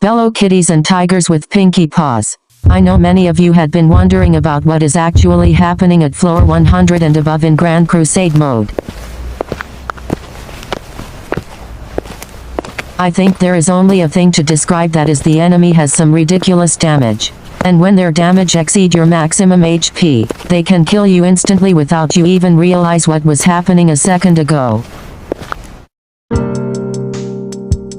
Fellow kitties and tigers with pinky paws. I know many of you had been wondering about what is actually happening at floor 100 and above in Grand Crusade mode. I think there is only a thing to describe, that is the enemy has some ridiculous damage. And when their damage exceed your maximum HP, they can kill you instantly without you even realize what was happening a second ago.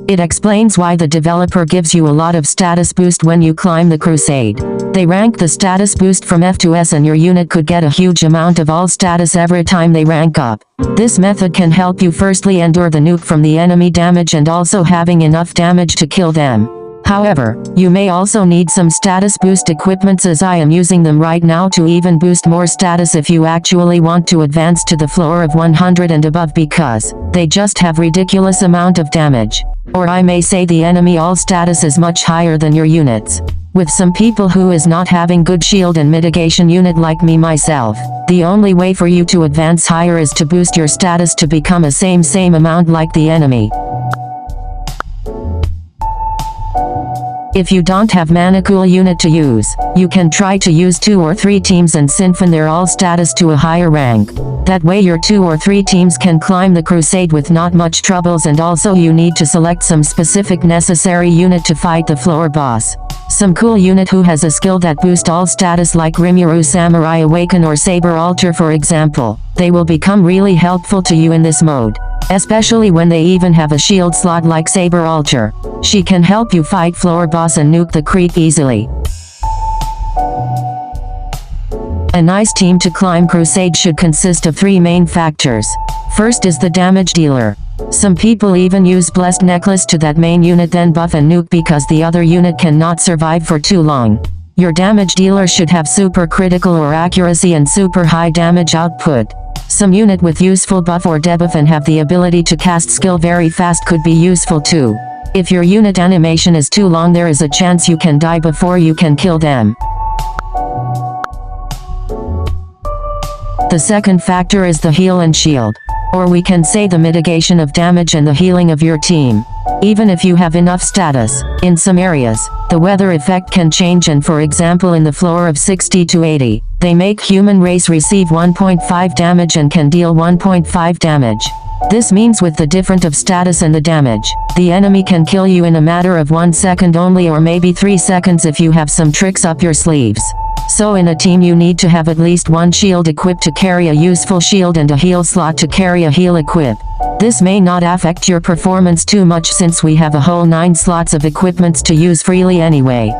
It explains why the developer gives you a lot of status boost when you climb the crusade. They rank the status boost from F to S and your unit could get a huge amount of all status every time they rank up. This method can help you firstly endure the nuke from the enemy damage and also having enough damage to kill them. However, you may also need some status boost equipments, as I am using them right now to even boost more status if you actually want to advance to the floor of 100 and above, because they just have ridiculous amount of damage. Or I may say the enemy all status is much higher than your units. With some people who is not having good shield and mitigation unit like me myself, the only way for you to advance higher is to boost your status to become a same amount like the enemy. If you don't have Manacool unit to use, you can try to use 2 or 3 teams and synfin their all status to a higher rank. That way your 2 or 3 teams can climb the crusade with not much troubles, and also you need to select some specific necessary unit to fight the floor boss. Some cool unit who has a skill that boost all status like Rimuru Samurai Awaken or Saber Altar for example. They will become really helpful to you in this mode. Especially when they even have a shield slot like Saber Altar. She can help you fight floor boss and nuke the creep easily. A nice team to climb crusade should consist of 3 main factors. First is the damage dealer. Some people even use blessed necklace to that main unit then buff and nuke because the other unit cannot survive for too long. Your damage dealer should have super critical or accuracy and super high damage output. Some unit with useful buff or debuff and have the ability to cast skill very fast could be useful too. If your unit animation is too long, there is a chance you can die before you can kill them. The second factor is the heal and shield. Or we can say the mitigation of damage and the healing of your team. Even if you have enough status, in some areas, the weather effect can change, and for example in the floor of 60 to 80, they make human race receive 1.5 damage and can deal 1.5 damage. This means with the difference of status and the damage, the enemy can kill you in a matter of 1 second only, or maybe 3 seconds if you have some tricks up your sleeves. So in a team you need to have at least 1 shield equipped to carry a useful shield and a heal slot to carry a heal equip. This may not affect your performance too much since we have a whole 9 slots of equipments to use freely anyway.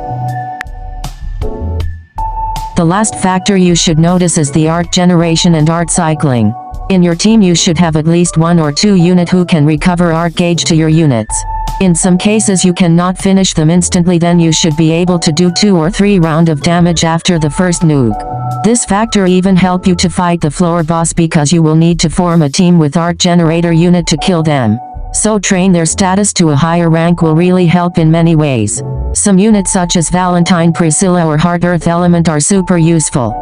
The last factor you should notice is the art generation and art cycling. In your team you should have at least 1 or 2 unit who can recover art gauge to your units. In some cases you cannot finish them instantly, then you should be able to do 2 or 3 round of damage after the first nuke. This factor even help you to fight the floor boss because you will need to form a team with art generator unit to kill them. So train their status to a higher rank will really help in many ways. Some units such as Valentine Priscilla or Heart Earth Element are super useful.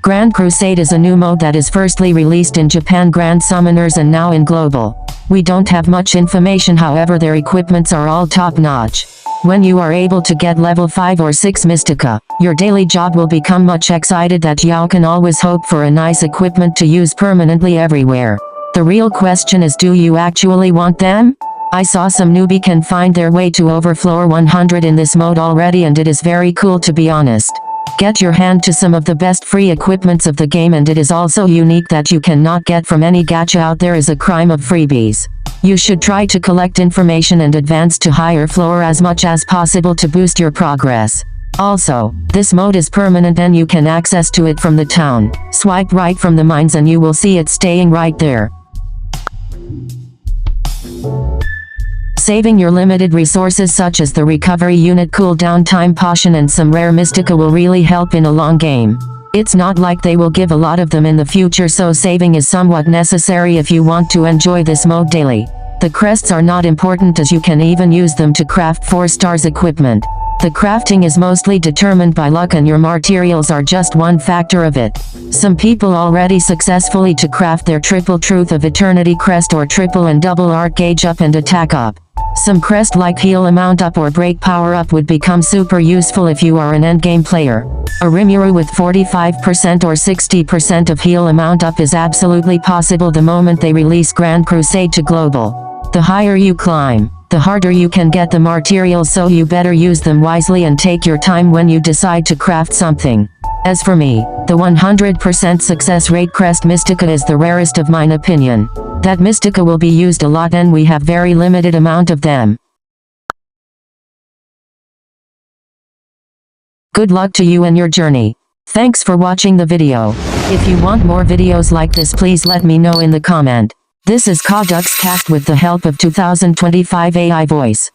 Grand Crusade is a new mode that is firstly released in Japan Grandsummoners and now in Global. We don't have much information, however their equipments are all top notch. When you are able to get level 5 or 6 Mystica, your daily job will become much excited that you can always hope for a nice equipment to use permanently everywhere. The real question is, do you actually want them? I saw some newbie can find their way to over floor 100 in this mode already, and it is very cool to be honest. Get your hand to some of the best free equipments of the game, and it is also unique that you cannot get from any gacha out there is a crime of freebies. You should try to collect information and advance to higher floor as much as possible to boost your progress. Also, this mode is permanent and you can access to it from the town. Swipe right from the mines and you will see it staying right there. Saving your limited resources such as the recovery unit, cooldown time potion and some rare mystica will really help in a long game. It's not like they will give a lot of them in the future, so saving is somewhat necessary if you want to enjoy this mode daily. The crests are not important as you can even use them to craft 4 stars equipment. The crafting is mostly determined by luck and your materials are just one factor of it. Some people already successfully to craft their triple truth of eternity crest or triple and double art gauge up and attack up. Some crest like heal amount up or break power up would become super useful if you are an endgame player. A Rimuru with 45% or 60% of heal amount up is absolutely possible the moment they release Grand Crusade to Global. The higher you climb, the harder you can get the materials, so you better use them wisely and take your time when you decide to craft something. As for me, the 100% success rate crest Mystica is the rarest of mine opinion. That Mystica will be used a lot and we have very limited amount of them. Good luck to you and your journey. Thanks for watching the video. If you want more videos like this, please let me know in the comment. This is H.Đức cast with the help of 2025 AI voice.